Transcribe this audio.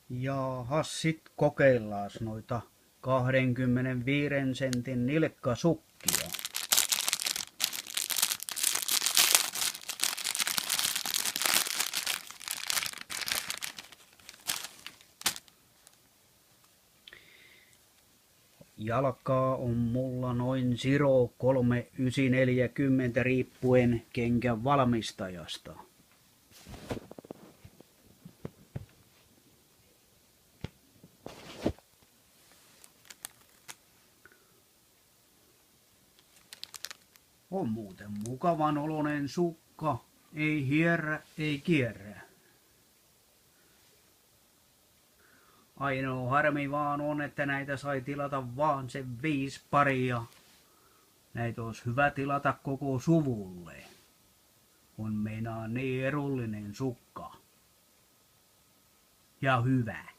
Jaahas, sit kokeillaan noita 25 sentin nilkkasukkia. Jalkaa on mulla noin 3,940 riippuen kenkän valmistajasta. On muuten mukavan oloinen sukka, ei hierrä, ei kierrä. Ainoa harmi vaan on, että näitä sai tilata vaan se 5 paria. Näitä olisi hyvä tilata koko suvulle. On meinaa niin edullinen sukka. Ja hyvä.